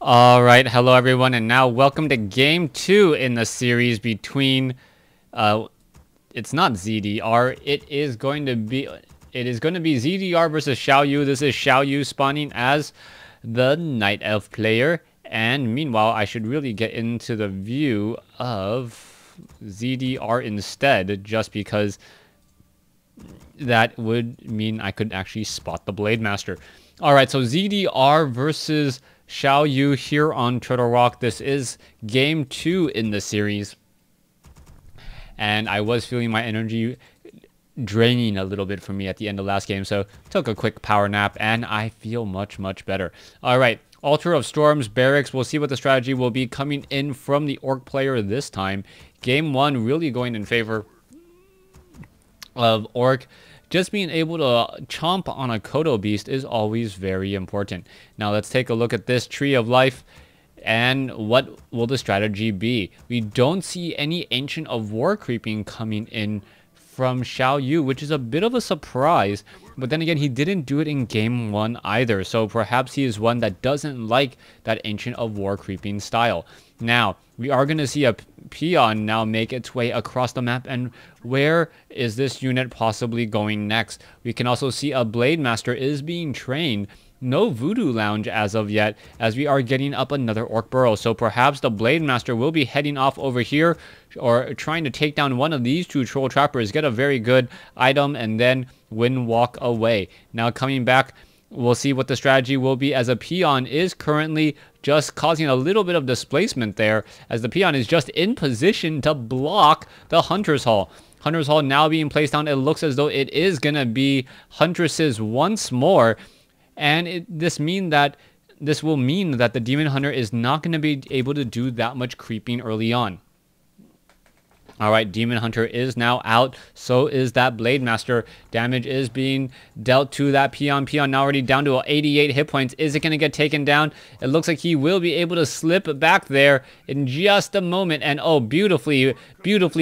Alright, hello everyone, and now welcome to game 2 in the series between, it's not ZDR, it is going to be ZDR versus Xiayu. This is Xiayu spawning as the Night Elf player, and meanwhile, I should really get into the view of ZDR instead, just because that would mean I could actually spot the Blade Master. Alright, so ZDR versus Xiayu here on Turtle Rock. This is game 2 in the series, and I was feeling my energy draining a little bit for me at the end of last game, so took a quick power nap and I feel much better. Alright, Altar of Storms, Barracks. We'll see what the strategy will be coming in from the Orc player this time. Game 1 really going in favor of Orc. Just being able to chomp on a Kodo beast is always very important. Now let's take a look at this Tree of Life, and what will the strategy be? We don't see any Ancient of War creeping coming in from Xiayu, which is a bit of a surprise. But then again, he didn't do it in game 1 either, so perhaps he is one that doesn't like that Ancient of War creeping style. Now, we are going to see a peon now make its way across the map, and where is this unit possibly going next? We can also see a Blade Master is being trained. No Voodoo Lounge as of yet, as we are getting up another Orc burrow. So perhaps the Blade Master will be heading off over here, or trying to take down one of these two Troll Trappers, get a very good item, and then walk away. Now coming back, we'll see what the strategy will be, as a peon is currently just causing a little bit of displacement there, as the peon is just in position to block the Hunter's Hall. Hunter's Hall now being placed down. It looks as though it is going to be Huntresses once more. And this will mean that the Demon Hunter is not going to be able to do that much creeping early on. Alright, Demon Hunter is now out. So is that Blade Master. Damage is being dealt to that peon. Peon now already down to 88 hit points. Is it going to get taken down? It looks like he will be able to slip back there in just a moment. And oh, beautifully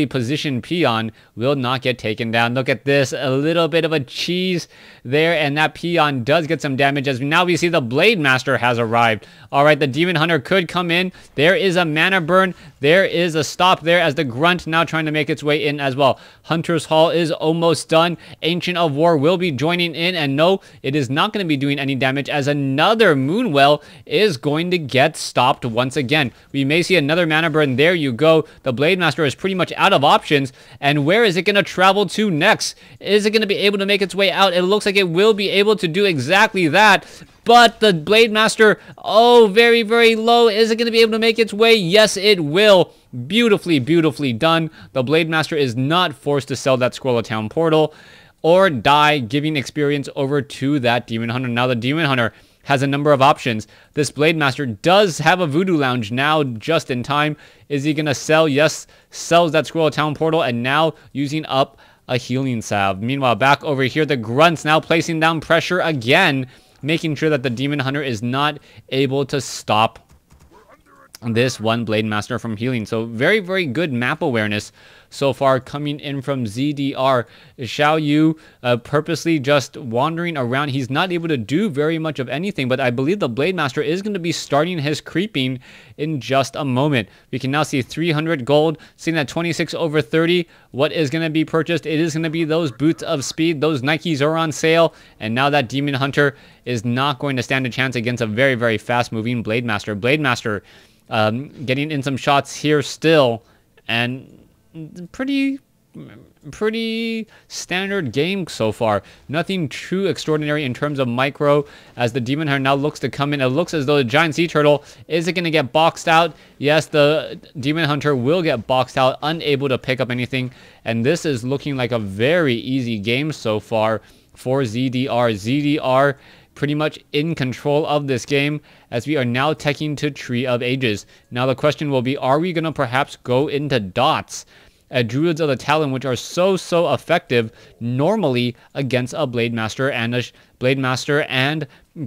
positioned peon will not get taken down. Look at this. A little bit of a cheese there. And that peon does get some damage, as now we see the Blade Master has arrived. Alright, the Demon Hunter could come in. There is a mana burn. There is a stop there, as the Grunt now trying to make its way in as well. Hunter's Hall is almost done. Ancient of War will be joining in, and no, it is not going to be doing any damage, as another Moonwell is going to get stopped once again. We may see another mana burn. There you go. The Blade Master is pretty much out of options, and where is it going to travel to next? Is it going to be able to make its way out? It looks like it will be able to do exactly that. But the Blade Master, oh, very low. Is it going to be able to make its way? Yes, it will. Beautifully done. The Blade Master is not forced to sell that Scroll of Town portal or die, giving experience over to that Demon Hunter. Now the Demon Hunter has a number of options. This Blade Master does have a Voodoo Lounge now, just in time. Is he going to sell? Yes, sells that Scroll of Town portal, and now using up a healing salve. Meanwhile, back over here, the Grunts now placing down pressure again, making sure that the Demon Hunter is not able to stop this one Blade Master from healing. So very good map awareness so far coming in from ZDR. Xiayu purposely just wandering around. He's not able to do very much of anything, but I believe the Blade Master is going to be starting his creeping in just a moment. We can now see 300 gold, sitting at 26 over 30. What is going to be purchased? It is going to be those Boots of Speed. Those Nikes are on sale, and now that Demon Hunter is not going to stand a chance against a very fast moving Blade Master. Blade Master getting in some shots here still, and pretty standard game so far. Nothing too extraordinary in terms of micro, as the Demon Hunter now looks to come in. It looks as though the Giant Sea Turtle, is it going to get boxed out? Yes, the Demon Hunter will get boxed out, unable to pick up anything, and this is looking like a very easy game so far for ZDR. ZDR pretty much in control of this game, as we are now taking to Tree of Ages. Now the question will be, are we going to perhaps go into dots at Druids of the Talon, which are so effective normally against a Blade Master and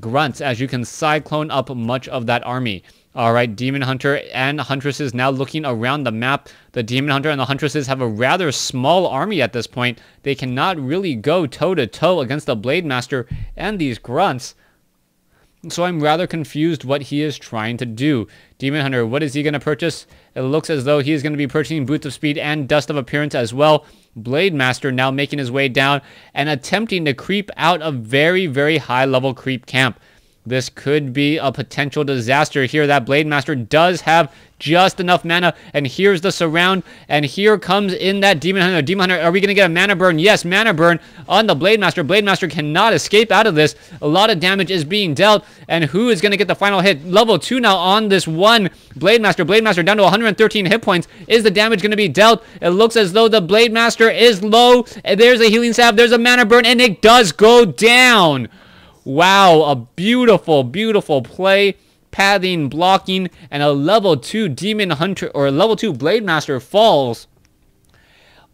Grunts, as you can cyclone up much of that army. Alright, Demon Hunter and Huntresses now looking around the map. The Demon Hunter and the Huntresses have a rather small army at this point. They cannot really go toe-to-toe against the Blade Master and these Grunts. So I'm rather confused what he is trying to do. Demon Hunter, what is he going to purchase? It looks as though he is going to be purchasing Boots of Speed and Dust of Appearance as well. Blade Master now making his way down and attempting to creep out a very, very high level creep camp. This could be a potential disaster here. That Blade Master does have just enough mana, and here's the surround, and here comes in that Demon Hunter. Demon Hunter, are we going to get a mana burn? Yes, mana burn on the Blade Master. Blade Master cannot escape out of this. A lot of damage is being dealt, and who is going to get the final hit? Level 2 now on this one Blade Master. Blade Master down to 113 hit points. Is the damage going to be dealt? It looks as though the Blade Master is low. There's a healing salve, there's a mana burn, and it does go down. Wow, a beautiful, beautiful play, pathing, blocking, and a level 2 Demon Hunter, or level 2 Blade Master falls,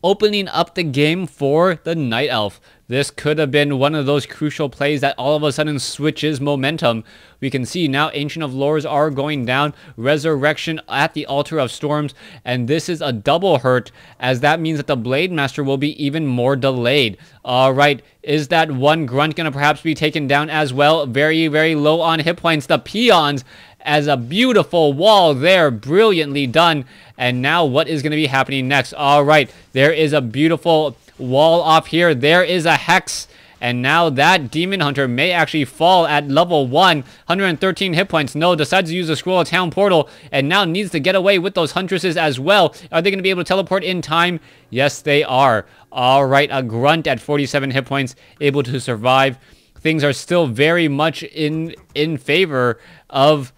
opening up the game for the Night Elf. This could have been one of those crucial plays that all of a sudden switches momentum. We can see now Ancient of Lores are going down, Resurrection at the Altar of Storms, and this is a double hurt, as that means that the Blade Master will be even more delayed. Alright, is that one Grunt going to perhaps be taken down as well? Very, very low on hit points. The Peons as a beautiful wall there, brilliantly done. And now what is going to be happening next? Alright, there is a beautiful wall off here. There is a Hex. And now that Demon Hunter may actually fall at level 1. 113 hit points. No, decides to use the Scroll of Town portal. And now needs to get away with those Huntresses as well. Are they going to be able to teleport in time? Yes, they are. Alright, a Grunt at 47 hit points. Able to survive. Things are still very much in favor of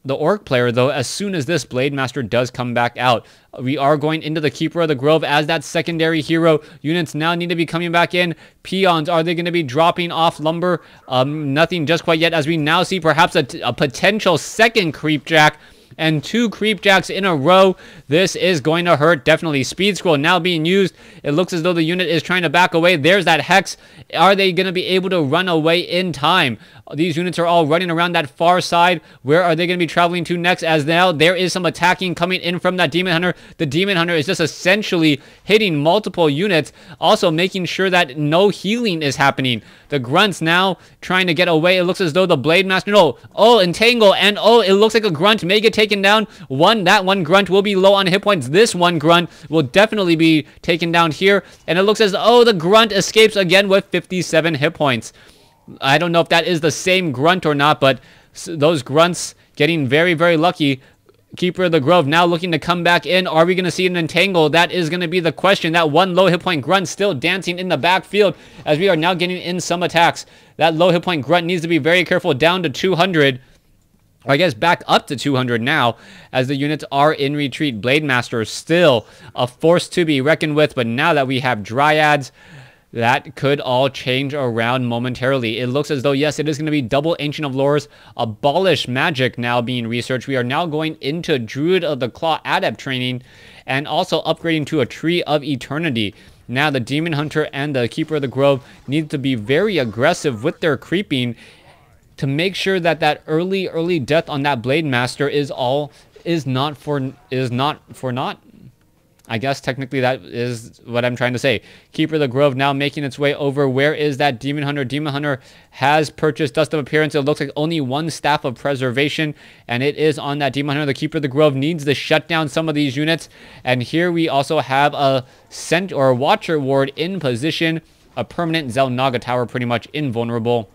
the Orc player, though, as soon as this Blade Master does come back out. We are going into the Keeper of the Grove as that secondary hero. Units now need to be coming back in. Peons, are they going to be dropping off lumber? Nothing just quite yet, as we now see perhaps a potential second Creep Jack. And 2 Creep Jacks in a row. This is going to hurt, definitely. Speed Scroll now being used. It looks as though the unit is trying to back away. There's that Hex. Are they going to be able to run away in time? These units are all running around that far side. Where are they going to be traveling to next? As now there is some attacking coming in from that Demon Hunter. The Demon Hunter is just essentially hitting multiple units. Also making sure that no healing is happening. The Grunts now trying to get away. It looks as though the Blade Master... No. Oh, Entangle. And oh, it looks like a Grunt may get taken down. That one Grunt will be low on hit points. This one Grunt will definitely be taken down here. And it looks as though the Grunt escapes again with 57 hit points. I don't know if that is the same Grunt or not, but those Grunts getting very, very lucky. Keeper of the Grove now looking to come back in. Are we going to see an Entangle? That is going to be the question. That one low hit point Grunt still dancing in the backfield, as we are now getting in some attacks. That low hit point Grunt needs to be very careful, down to 200. Or I guess back up to 200 now, as the units are in retreat. Blade Master still a force to be reckoned with, but now that we have Dryads, that could all change around momentarily. It looks as though, yes, it is going to be double Ancient of Lores, Abolish Magic now being researched. We are now going into Druid of the Claw Adept training, and also upgrading to a Tree of Eternity. Now the Demon Hunter and the Keeper of the Grove need to be very aggressive with their creeping to make sure that that early death on that Blade Master is not for naught. I guess technically that is what I'm trying to say. Keeper of the Grove now making its way over. Where is that Demon Hunter? Demon Hunter has purchased Dust of Appearance. It looks like only 1 Staff of Preservation, and it is on that Demon Hunter. The Keeper of the Grove needs to shut down some of these units. And here we also have a Watcher Ward in position. A permanent Zelnaga Tower, pretty much invulnerable.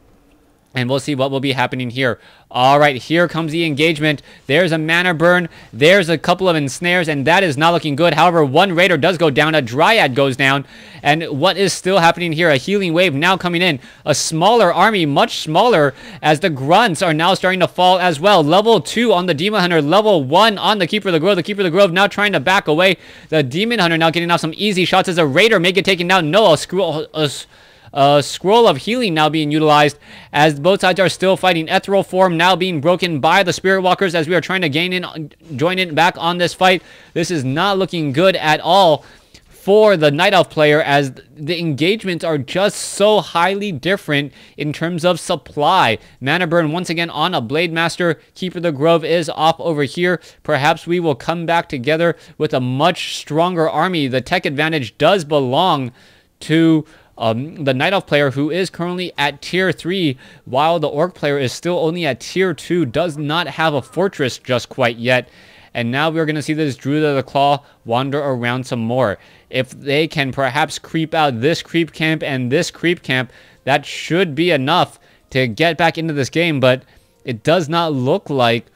And we'll see what will be happening here. All right, here comes the engagement. There's a mana burn. There's a couple of ensnares, and that is not looking good. However, one Raider does go down. A Dryad goes down. And what is still happening here? A healing wave now coming in. A smaller army, much smaller, as the Grunts are now starting to fall as well. Level 2 on the Demon Hunter. Level 1 on the Keeper of the Grove. The Keeper of the Grove now trying to back away. The Demon Hunter now getting off some easy shots as a Raider may get taken down. No, a Scroll of Healing now being utilized, as both sides are still fighting. Ethereal Form now being broken by the Spirit Walkers, as we are trying to join in back on this fight. This is not looking good at all for the Night Elf player, as the engagements are just so highly different in terms of supply. Mana burn once again on a Blade Master. Keeper of the Grove is off over here. Perhaps we will come back together with a much stronger army. The tech advantage does belong to the Night Elf player, who is currently at tier 3, while the Orc player is still only at tier 2, does not have a fortress just quite yet. And now we're going to see this Druid of the Claw wander around some more. If they can perhaps creep out this creep camp and this creep camp, that should be enough to get back into this game. But it does not look like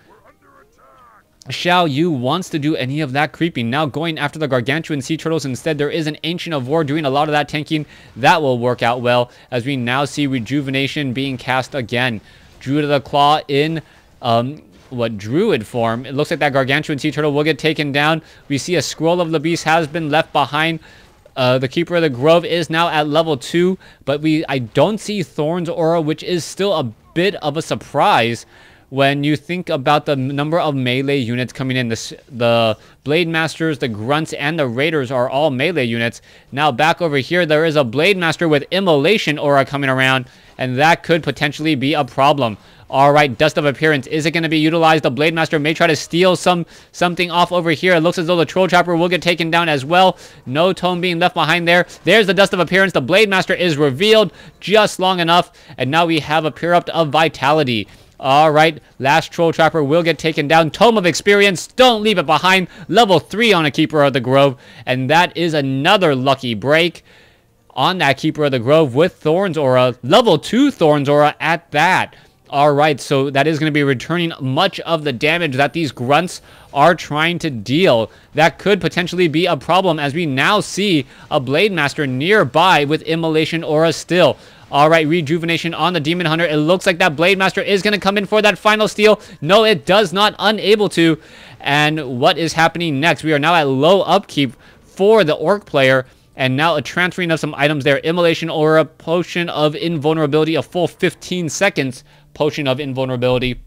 Xiayu wants to do any of that creeping. Now going after the Gargantuan Sea Turtles instead. There is an Ancient of War doing a lot of that tanking. That will work out well, as we now see Rejuvenation being cast again. Druid of the Claw in Druid form. It looks like that Gargantuan Sea Turtle will get taken down. We see a Scroll of the Beast has been left behind. The Keeper of the Grove is now at level 2, but I don't see Thorn's Aura, which is still a bit of a surprise when you think about the number of melee units coming in. The Blade Masters, the Grunts, and the Raiders are all melee units. Now back over here, there is a Blade Master with Immolation Aura coming around, and that could potentially be a problem. Alright, Dust of Appearance. Is it going to be utilized? The Blade Master may try to steal something off over here. It looks as though the Troll Trapper will get taken down as well. No tome being left behind there. There's the Dust of Appearance. The Blade Master is revealed just long enough. And now we have a Pure-Up of Vitality. Alright, last Troll Trapper will get taken down. Tome of Experience, don't leave it behind. Level 3 on a Keeper of the Grove. And that is another lucky break on that Keeper of the Grove with Thorn's Aura. Level 2 Thorn's Aura at that. Alright, so that is going to be returning much of the damage that these Grunts are trying to deal. That could potentially be a problem, as we now see a Blade Master nearby with Immolation Aura still. Alright, Rejuvenation on the Demon Hunter. It looks like that Blade Master is going to come in for that final steal. No, it does not. Unable to. And what is happening next? We are now at low upkeep for the Orc player. And now a transferring of some items there. Immolation Aura, Potion of Invulnerability, a full 15 seconds. Potion of Invulnerability.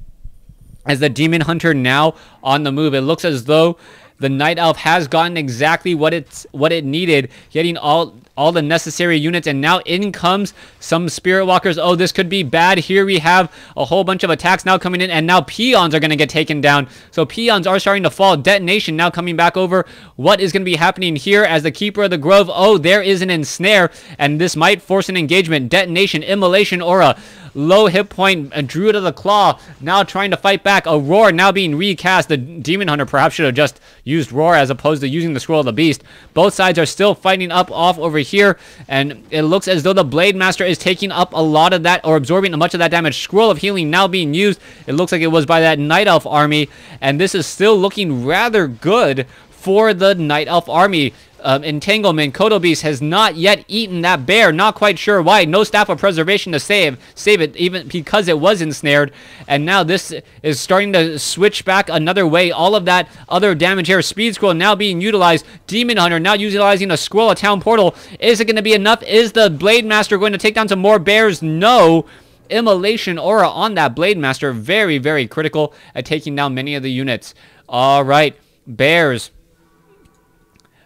As the Demon Hunter now on the move, it looks as though the Night Elf has gotten exactly what it needed, getting all the necessary units, and now in comes some Spirit Walkers. Oh, this could be bad. Here we have a whole bunch of attacks now coming in, and now Peons are going to get taken down. So Peons are starting to fall. Detonation now coming back over. What is going to be happening here as the Keeper of the Grove? Oh, there is an ensnare, and this might force an engagement. Detonation, Immolation Aura. Low hit point, a Druid of the Claw now trying to fight back. A Roar now being recast. The Demon Hunter perhaps should have just used Roar as opposed to using the Scroll of the Beast. Both sides are still fighting up off over here, and it looks as though the Blade Master is taking up a lot of that, or absorbing much of that damage. Scroll of Healing now being used. It looks like it was by that Night Elf army, and this is still looking rather good for the Night Elf army. Entanglement, Kodo Beast has not yet eaten that bear. Not quite sure why. No Staff of Preservation to save it, even because it was ensnared. And now this is starting to switch back another way. All of that other damage here. Speed Scroll now being utilized. Demon Hunter now utilizing a Scroll of Town Portal. Is it going to be enough? Is the Blade Master going to take down some more bears? No. Immolation Aura on that Blade Master. Very, very critical at taking down many of the units. All right. Bears.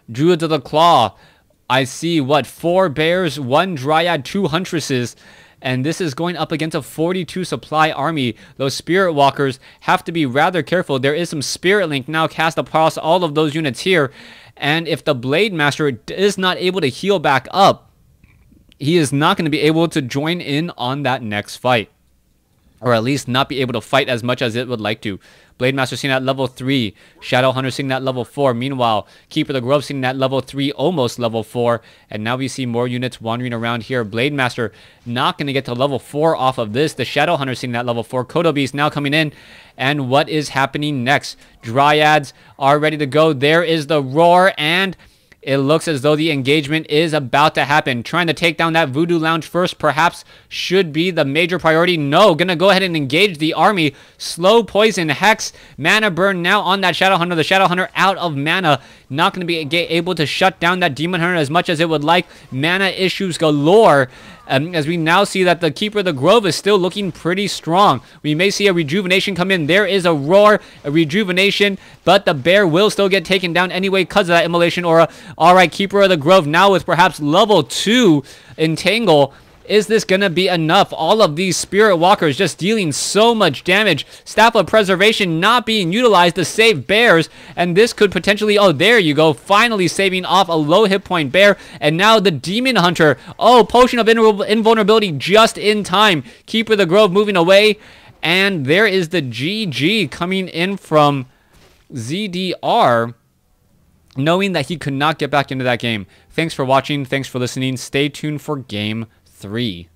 Druids of the Claw. I see, 4 bears, 1 dryad, 2 huntresses. And this is going up against a 42 supply army. Those Spirit Walkers have to be rather careful. There is some Spirit Link now cast across all of those units here. And if the Blade Master is not able to heal back up, he is not going to be able to join in on that next fight. Or at least not be able to fight as much as it would like to. Blade Master sitting at level 3. Shadow Hunter sitting at level 4. Meanwhile, Keeper of the Grove sitting at level 3, almost level 4. And now we see more units wandering around here. Blade Master not going to get to level 4 off of this. The Shadow Hunter sitting at level 4. Kodo Beast now coming in. And what is happening next? Dryads are ready to go. There is the Roar, and it looks as though the engagement is about to happen. Trying to take down that Voodoo Lounge first perhaps should be the major priority. No, gonna go ahead and engage the army. Slow Poison, Hex, Mana Burn now on that Shadow Hunter. The Shadow Hunter out of mana. Not going to be able to shut down that Demon Hunter as much as it would like. Mana issues galore. As we now see that the Keeper of the Grove is still looking pretty strong. We may see a Rejuvenation come in. There is a Roar, a Rejuvenation, but the bear will still get taken down anyway because of that Immolation Aura. Alright, Keeper of the Grove now with perhaps level 2 Entangle. Is this going to be enough? All of these Spirit Walkers just dealing so much damage. Staff of Preservation not being utilized to save bears. And this could potentially... Oh, there you go. Finally saving off a low hit point bear. And now the Demon Hunter. Oh, Potion of Invulnerability just in time. Keeper of the Grove moving away. And there is the GG coming in from ZDR, knowing that he could not get back into that game. Thanks for watching. Thanks for listening. Stay tuned for Game 3.